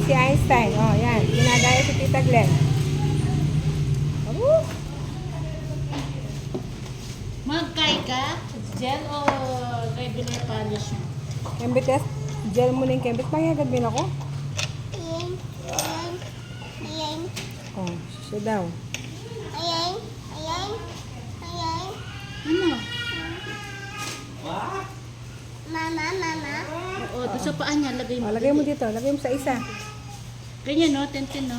si Einstein. Oh, yan. Ginagaya si Tita Glenn. Oh. Magkay ka? Gel o regular polish mo? Kembites, gel mo na yung kembit. Pangyagadbin ako. Oh, siya daw. Ano? Mama. Oo, doon sa paa niya, lagay mo. Oh, lagay mo dito. Lagay mo sa isa. Ganyan, no? Tintin, no?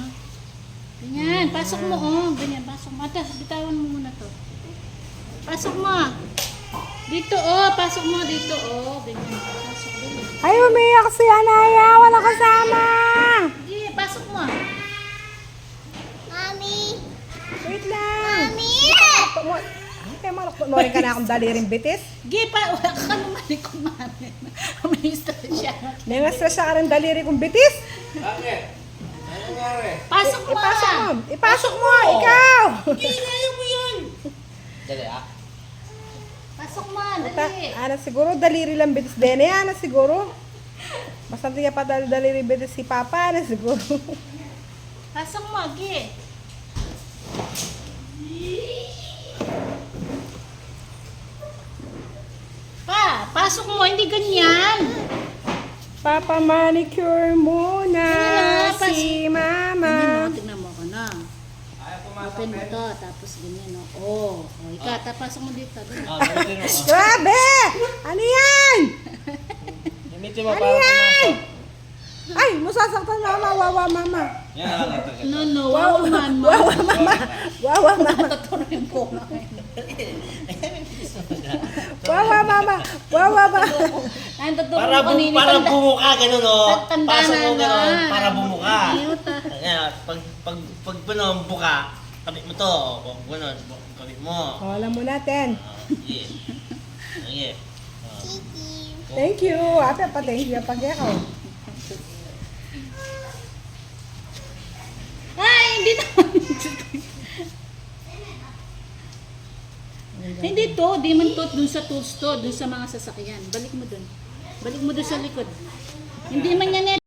Ganyan, pasok mo, oh. Ganyan, pasok mo. Ata, bitawan mo muna to. Pasok mo. Dito, oh. Pasok mo dito, oh. Ganyan, pasok dito. Ay, umiyak si Anaya. Wala kasama. Sige, pasok mo. Mami. Wait lang. Mami. Kaya malakpunorin ka na akong daliring bitis. Sige, wala ka naman kumain. May stress siya. Nenga-stress ka rin daliri kong bitis. Bakit? Ano nangyari? Pasok mo. Ipasok mo. Ipasok mo. Ikaw. Kaya mo yun. Dali ah. Pasok mo, dali. Ana siguro daliri lang bitis din. Ana siguro. Basta hindi pa daliri bitis si Papa. Ana siguro. Pasok mo, Gi. Pasok mo, hindi ganyan. Papa manicure muna Ganyan, si Mama. Ganyan, no? Tignan mo ako na. Ayaw pumasok. Open mo to, tapos ganyan, no? Oh, ikaw, tapasok mo dito. Ganyan. Gamitin mo. Grabe! Ano yan? Gamitin mo Ano para yan? pumasok. Ay, masasaktan Mama. Wawa Mama. Yan, nakakatagal. No, wawa man mo. Wawa Mama. Wawa Mama. Tutuloy ko na. Wawa Mama. Wawa Mama. Ay, tutulong Para, ko kanina. para bumuka, ganun o. Tanda Pasok mo na ganun, na. para bumuka. Ayot, ah. Ayan, pag buka, kabit mo to. Ganun, kabit mo. O, alam mo natin. Sige. Sige. Thank you. Ate, pa thank you. Pag ako. Ay, hindi naman. Hindi to, di man to dun sa tools to, dun sa mga sasakyan. Balik mo dun. Balik mo dun sa likod. Hindi man yan